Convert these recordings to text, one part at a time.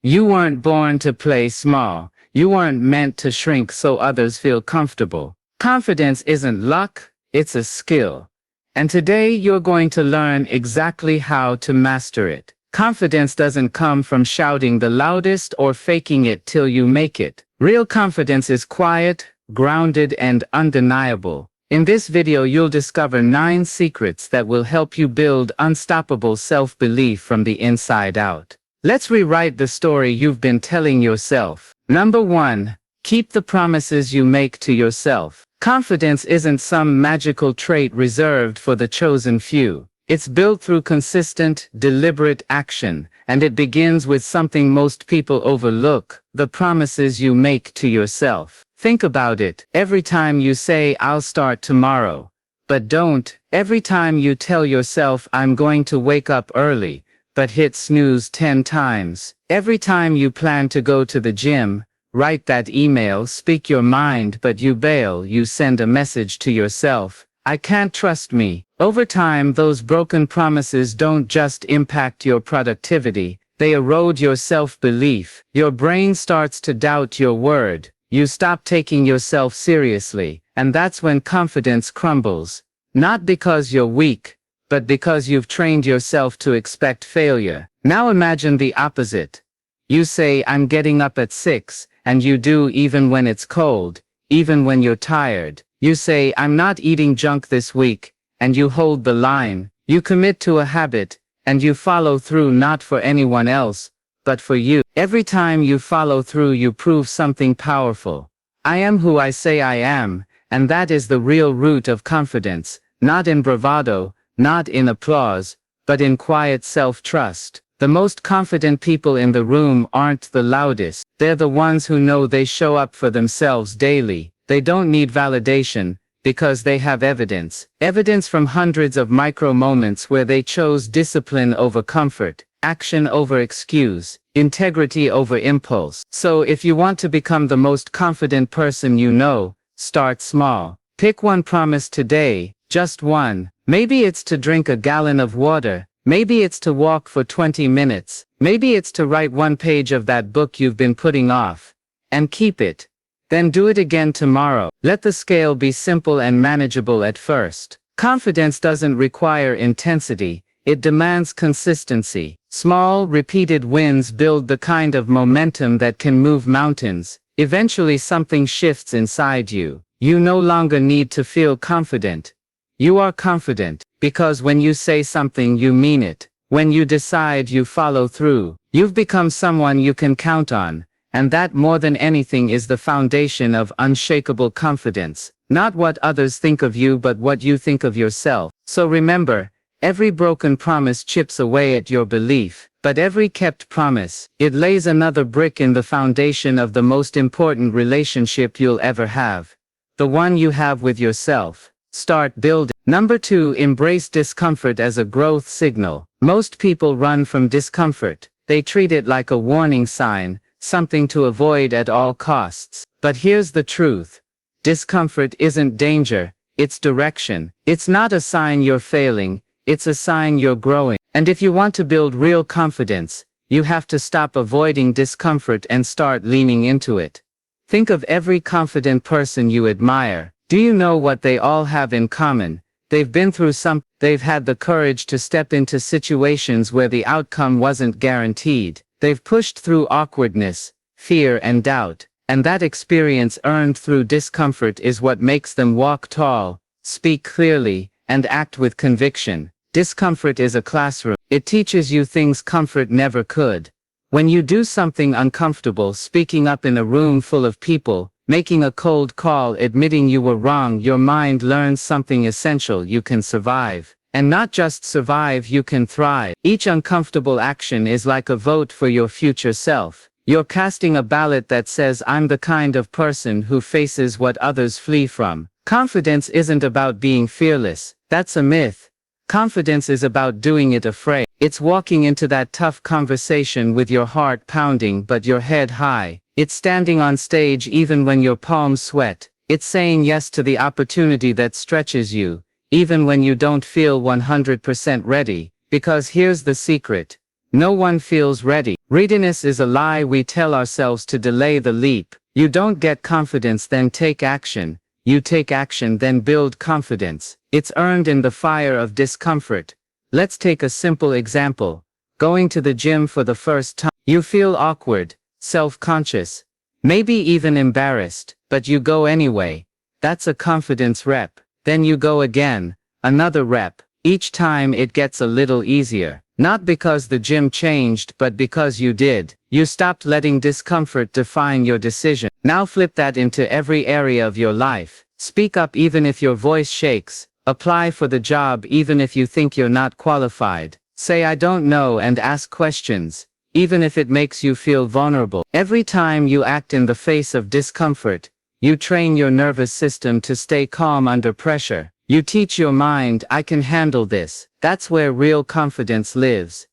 You weren't born to play small. You weren't meant to shrink so others feel comfortable. Confidence isn't luck, it's a skill. And today you're going to learn exactly how to master it. Confidence doesn't come from shouting the loudest or faking it till you make it. Real confidence is quiet, grounded, and undeniable. In this video you'll discover 9 secrets that will help you build unstoppable self-belief from the inside out. Let's rewrite the story you've been telling yourself. Number 1. Keep the promises you make to yourself. Confidence isn't some magical trait reserved for the chosen few. It's built through consistent, deliberate action, and it begins with something most people overlook: the promises you make to yourself. Think about it. Every time you say, "I'll start tomorrow," but don't. Every time you tell yourself, "I'm going to wake up early," but hit snooze 10 times. Every time you plan to go to the gym, write that email, speak your mind, but you bail. You send a message to yourself, "I can't trust me." Over time, those broken promises don't just impact your productivity, they erode your self-belief. Your brain starts to doubt your word. You stop taking yourself seriously, and that's when confidence crumbles. Not because you're weak, but because you've trained yourself to expect failure. Now imagine the opposite. You say, "I'm getting up at 6, and you do, even when it's cold, even when you're tired. You say, "I'm not eating junk this week," and you hold the line. You commit to a habit, and you follow through, not for anyone else, but for you. Every time you follow through, you prove something powerful. I am who I say I am, and that is the real root of confidence, not in bravado, not in applause, but in quiet self-trust. The most confident people in the room aren't the loudest. They're the ones who know they show up for themselves daily. They don't need validation, because they have evidence. Evidence from hundreds of micro moments where they chose discipline over comfort, action over excuse, integrity over impulse. So if you want to become the most confident person you know, start small. Pick one promise today, just one. Maybe it's to drink a gallon of water. Maybe it's to walk for 20 minutes. Maybe it's to write 1 page of that book you've been putting off. And keep it. Then do it again tomorrow. Let the scale be simple and manageable at first. Confidence doesn't require intensity, it demands consistency. Small, repeated wins build the kind of momentum that can move mountains. Eventually something shifts inside you. You no longer need to feel confident. You are confident, because when you say something you mean it. When you decide, you follow through. You've become someone you can count on. And that, more than anything, is the foundation of unshakable confidence. Not what others think of you, but what you think of yourself. So remember, every broken promise chips away at your belief, but every kept promise, it lays another brick in the foundation of the most important relationship you'll ever have. The one you have with yourself. Start building. Number 2. Embrace discomfort as a growth signal. Most people run from discomfort. They treat it like a warning sign, something to avoid at all costs. But here's the truth. Discomfort isn't danger, it's direction. It's not a sign you're failing, it's a sign you're growing. And if you want to build real confidence, you have to stop avoiding discomfort and start leaning into it. Think of every confident person you admire. Do you know what they all have in common? They've been through something. They've had the courage to step into situations where the outcome wasn't guaranteed. They've pushed through awkwardness, fear, and doubt, and that experience earned through discomfort is what makes them walk tall, speak clearly, and act with conviction. Discomfort is a classroom. It teaches you things comfort never could. When you do something uncomfortable, speaking up in a room full of people, making a cold call, admitting you were wrong, your mind learns something essential: you can survive. And not just survive, you can thrive. Each uncomfortable action is like a vote for your future self. You're casting a ballot that says, "I'm the kind of person who faces what others flee from." Confidence isn't about being fearless. That's a myth. Confidence is about doing it afraid. It's walking into that tough conversation with your heart pounding but your head high. It's standing on stage even when your palms sweat. It's saying yes to the opportunity that stretches you, even when you don't feel 100% ready. Because here's the secret. No one feels ready. Readiness is a lie we tell ourselves to delay the leap. You don't get confidence then take action. You take action then build confidence. It's earned in the fire of discomfort. Let's take a simple example. Going to the gym for the first time. You feel awkward, self-conscious, maybe even embarrassed, but you go anyway. That's a confidence rep. Then you go again, another rep. Each time it gets a little easier. Not because the gym changed, but because you did. You stopped letting discomfort define your decision. Now flip that into every area of your life. Speak up even if your voice shakes. Apply for the job even if you think you're not qualified. Say I don't know and ask questions, even if it makes you feel vulnerable. Every time you act in the face of discomfort, you train your nervous system to stay calm under pressure. You teach your mind, I can handle this. That's where real confidence lives.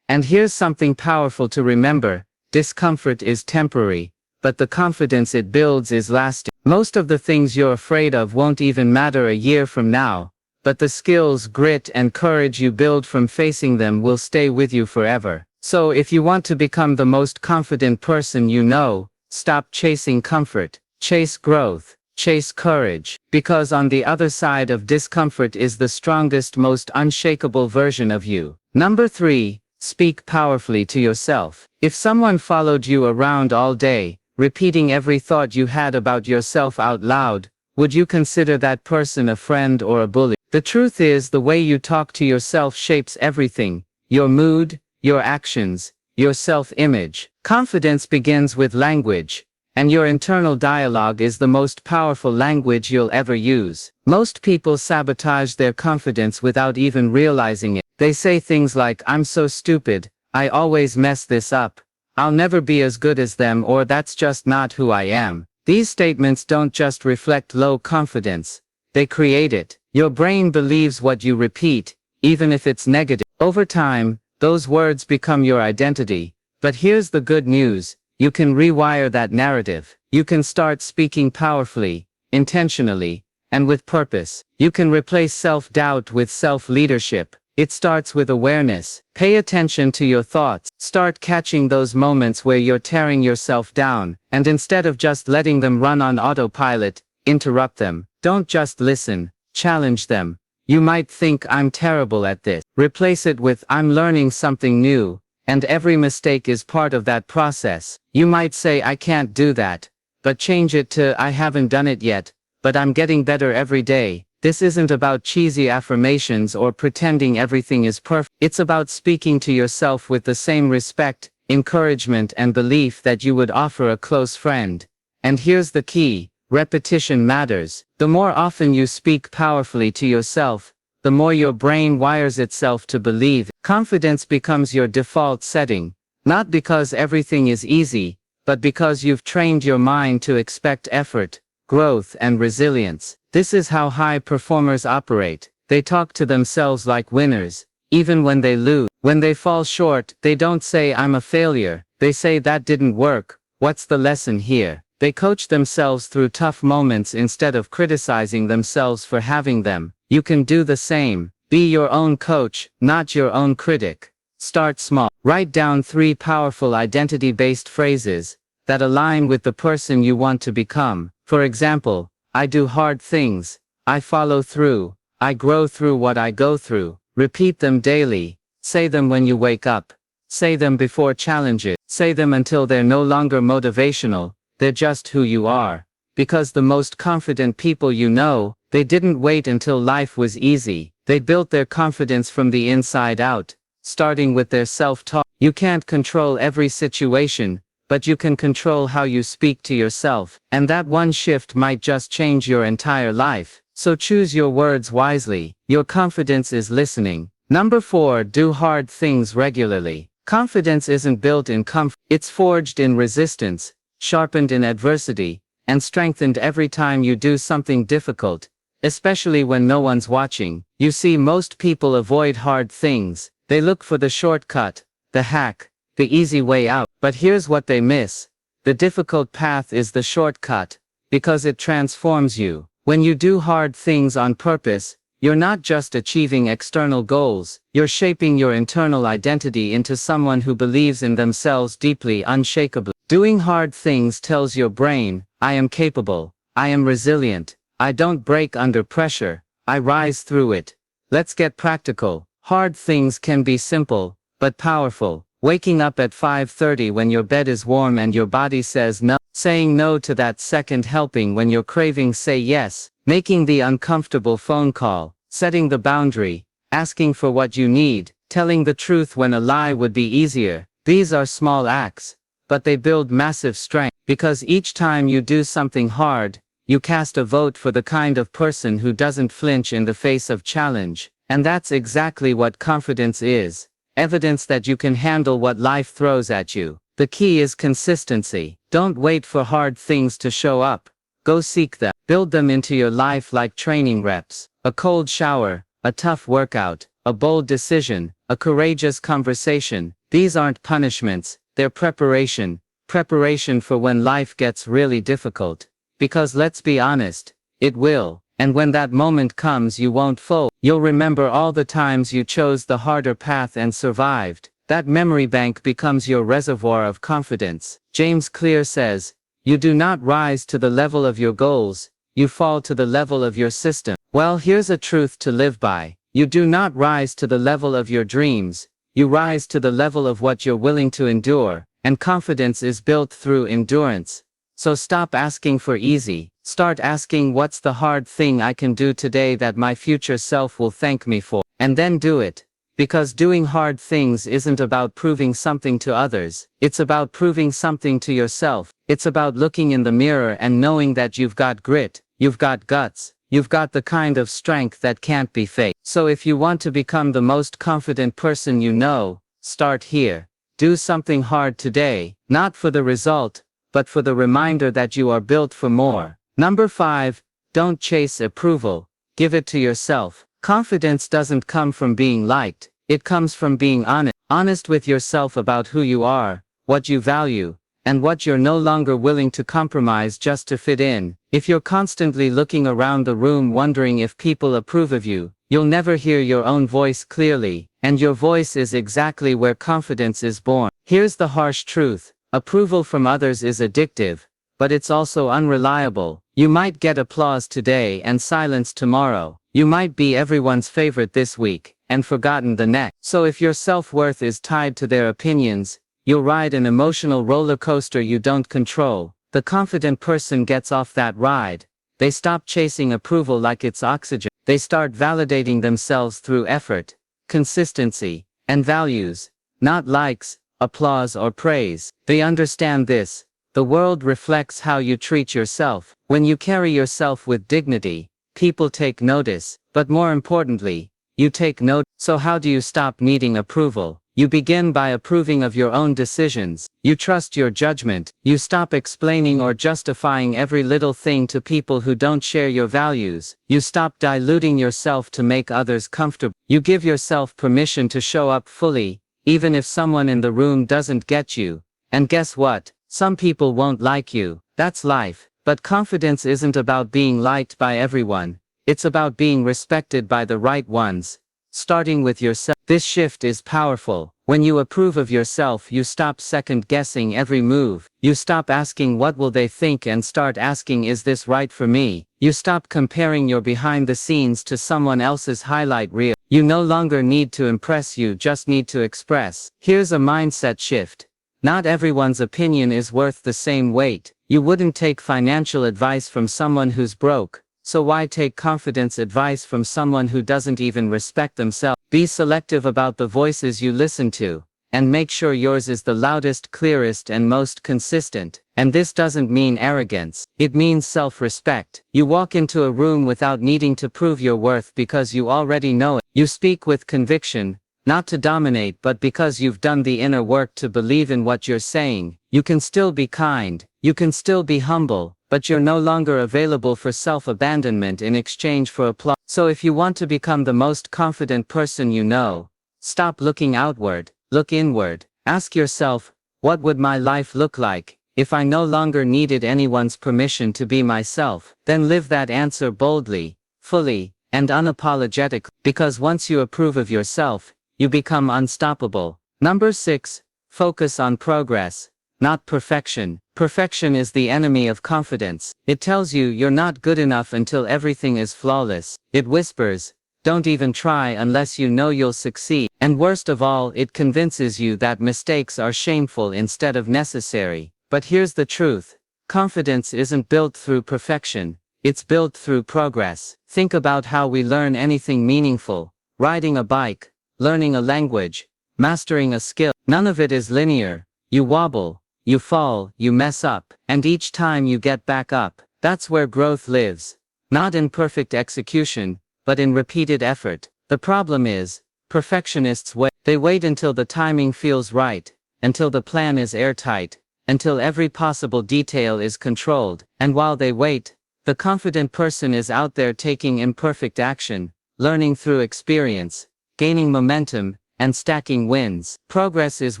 And here's something powerful to remember. Discomfort is temporary, but the confidence it builds is lasting. Most of the things you're afraid of won't even matter a year from now, but the skills, grit, and courage you build from facing them will stay with you forever. So if you want to become the most confident person you know, stop chasing comfort, chase growth. Chase courage, because on the other side of discomfort is the strongest, most unshakable version of you. Number 3, speak powerfully to yourself. If someone followed you around all day, repeating every thought you had about yourself out loud, would you consider that person a friend or a bully? The truth is, the way you talk to yourself shapes everything: your mood, your actions, your self-image. Confidence begins with language. And your internal dialogue is the most powerful language you'll ever use. Most people sabotage their confidence without even realizing it. They say things like, I'm so stupid, I always mess this up, I'll never be as good as them, or that's just not who I am. These statements don't just reflect low confidence, they create it. Your brain believes what you repeat, even if it's negative. Over time, those words become your identity. But here's the good news. You can rewire that narrative. You can start speaking powerfully, intentionally, and with purpose. You can replace self-doubt with self-leadership. It starts with awareness. Pay attention to your thoughts. Start catching those moments where you're tearing yourself down, and instead of just letting them run on autopilot, interrupt them. Don't just listen, challenge them. You might think, I'm terrible at this. Replace it with, I'm learning something new. And every mistake is part of that process. You might say, I can't do that, but change it to, I haven't done it yet, but I'm getting better every day. This isn't about cheesy affirmations or pretending everything is perfect. It's about speaking to yourself with the same respect, encouragement, and belief that you would offer a close friend. And here's the key: repetition matters. The more often you speak powerfully to yourself, the more your brain wires itself to believe. Confidence becomes your default setting, not because everything is easy, but because you've trained your mind to expect effort, growth, and resilience. This is how high performers operate. They talk to themselves like winners, even when they lose. When they fall short, they don't say, I'm a failure. They say, that didn't work. What's the lesson here? They coach themselves through tough moments instead of criticizing themselves for having them. You can do the same. Be your own coach, not your own critic. Start small. Write down 3 powerful identity-based phrases that align with the person you want to become. For example, I do hard things. I follow through. I grow through what I go through. Repeat them daily. Say them when you wake up. Say them before challenges. Say them until they're no longer motivational. They're just who you are. Because the most confident people you know, they didn't wait until life was easy. They built their confidence from the inside out, starting with their self-talk. You can't control every situation, but you can control how you speak to yourself. And that one shift might just change your entire life. So choose your words wisely. Your confidence is listening. Number 4, do hard things regularly. Confidence isn't built in comfort. It's forged in resistance, sharpened in adversity, and strengthened every time you do something difficult, especially when no one's watching. You see, most people avoid hard things. They look for the shortcut, the hack, the easy way out. But here's what they miss. The difficult path is the shortcut, because it transforms you. When you do hard things on purpose, You're not just achieving external goals, you're shaping your internal identity into someone who believes in themselves deeply, unshakably. Doing hard things tells your brain, I am capable, I am resilient, I don't break under pressure, I rise through it. Let's get practical. Hard things can be simple, but powerful. Waking up at 5:30 when your bed is warm and your body says no. Saying no to that second helping when your cravings say yes. Making the uncomfortable phone call. Setting the boundary. Asking for what you need. Telling the truth when a lie would be easier. These are small acts, but they build massive strength. Because each time you do something hard, you cast a vote for the kind of person who doesn't flinch in the face of challenge. And that's exactly what confidence is. Evidence that you can handle what life throws at you. The key is consistency. Don't wait for hard things to show up. Go seek them. Build them into your life like training reps. A cold shower, a tough workout, a bold decision, a courageous conversation. These aren't punishments, they're preparation. Preparation for when life gets really difficult. Because let's be honest, it will. And when that moment comes, you won't fold. You'll remember all the times you chose the harder path and survived. That memory bank becomes your reservoir of confidence. James Clear says, you do not rise to the level of your goals, you fall to the level of your system. Well, here's a truth to live by. You do not rise to the level of your dreams, you rise to the level of what you're willing to endure, and confidence is built through endurance. So stop asking for easy. Start asking, what's the hard thing I can do today that my future self will thank me for? And then do it. Because doing hard things isn't about proving something to others. It's about proving something to yourself. It's about looking in the mirror and knowing that you've got grit, you've got guts, you've got the kind of strength that can't be faked. So if you want to become the most confident person you know, start here. Do something hard today, not for the result, but for the reminder that you are built for more. Number 5, don't chase approval. Give it to yourself. Confidence doesn't come from being liked, it comes from being honest. Honest with yourself about who you are, what you value, and what you're no longer willing to compromise just to fit in. If you're constantly looking around the room wondering if people approve of you, you'll never hear your own voice clearly, and your voice is exactly where confidence is born. Here's the harsh truth. Approval from others is addictive, but it's also unreliable. You might get applause today and silence tomorrow. You might be everyone's favorite this week, and forgotten the next. So if your self-worth is tied to their opinions, you'll ride an emotional roller coaster you don't control. The confident person gets off that ride. They stop chasing approval like it's oxygen. They start validating themselves through effort, consistency, and values, not likes, applause, or praise. They understand this. The world reflects how you treat yourself. When you carry yourself with dignity, people take notice, but more importantly, you take note. So how do you stop needing approval? You begin by approving of your own decisions. You trust your judgment. You stop explaining or justifying every little thing to people who don't share your values. You stop diluting yourself to make others comfortable. You give yourself permission to show up fully, even if someone in the room doesn't get you. And guess what? Some people won't like you. That's life. But confidence isn't about being liked by everyone. It's about being respected by the right ones. Starting with yourself. This shift is powerful. When you approve of yourself, you stop second-guessing every move. You stop asking what will they think and start asking, is this right for me? You stop comparing your behind the scenes to someone else's highlight reel. You no longer need to impress, you just need to express. Here's a mindset shift. Not everyone's opinion is worth the same weight. You wouldn't take financial advice from someone who's broke, so why take confidence advice from someone who doesn't even respect themselves? Be selective about the voices you listen to, and make sure yours is the loudest, clearest, and most consistent. And this doesn't mean arrogance. It means self-respect. You walk into a room without needing to prove your worth because you already know it. You speak with conviction, not to dominate but because you've done the inner work to believe in what you're saying. You can still be kind, you can still be humble, but you're no longer available for self-abandonment in exchange for applause. So if you want to become the most confident person you know, stop looking outward, look inward. Ask yourself, what would my life look like if I no longer needed anyone's permission to be myself? Then live that answer boldly, fully, and unapologetically, because once you approve of yourself, you become unstoppable. Number 6. Focus on progress, not perfection. Perfection is the enemy of confidence. It tells you you're not good enough until everything is flawless. It whispers, don't even try unless you know you'll succeed. And worst of all, it convinces you that mistakes are shameful instead of necessary. But here's the truth. Confidence isn't built through perfection. It's built through progress. Think about how we learn anything meaningful. Riding a bike, learning a language, mastering a skill. None of it is linear. You wobble, you fall, you mess up, and each time you get back up. That's where growth lives. Not in perfect execution, but in repeated effort. The problem is, perfectionists wait. They wait until the timing feels right, until the plan is airtight, until every possible detail is controlled. And while they wait, the confident person is out there taking imperfect action, learning through experience, gaining momentum, and stacking wins. Progress is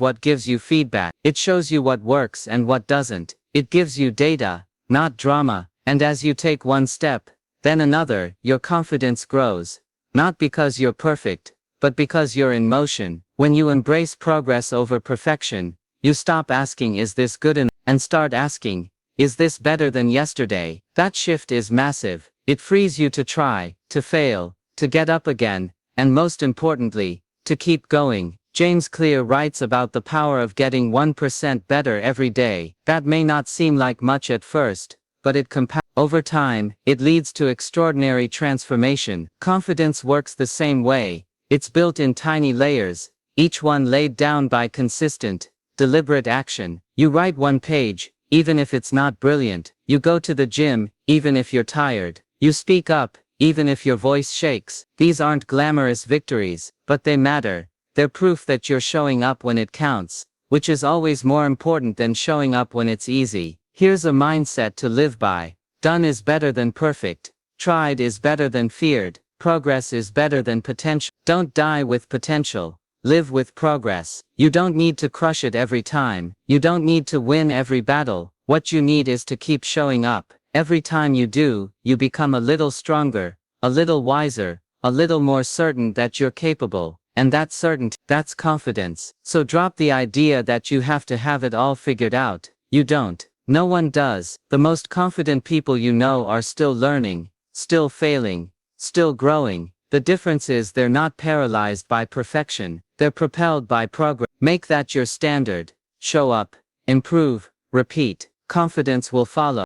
what gives you feedback. It shows you what works and what doesn't. It gives you data, not drama. And as you take one step, then another, your confidence grows. Not because you're perfect, but because you're in motion. When you embrace progress over perfection, you stop asking, is this good enough? And start asking, is this better than yesterday? That shift is massive. It frees you to try, to fail, to get up again, and most importantly, to keep going. James Clear writes about the power of getting 1% better every day. That may not seem like much at first, but it compounds. Over time, it leads to extraordinary transformation. Confidence works the same way. It's built in tiny layers, each one laid down by consistent, deliberate action. You write one page, even if it's not brilliant. You go to the gym, even if you're tired. You speak up, even if your voice shakes. These aren't glamorous victories, but they matter. They're proof that you're showing up when it counts, which is always more important than showing up when it's easy. Here's a mindset to live by. Done is better than perfect. Tried is better than feared. Progress is better than potential. Don't die with potential. Live with progress. You don't need to crush it every time. You don't need to win every battle. What you need is to keep showing up. Every time you do, you become a little stronger, a little wiser, a little more certain that you're capable. And that certainty, that's confidence. So drop the idea that you have to have it all figured out. You don't. No one does. The most confident people you know are still learning, still failing, still growing. The difference is they're not paralyzed by perfection. They're propelled by progress. Make that your standard. Show up, improve, repeat. Confidence will follow.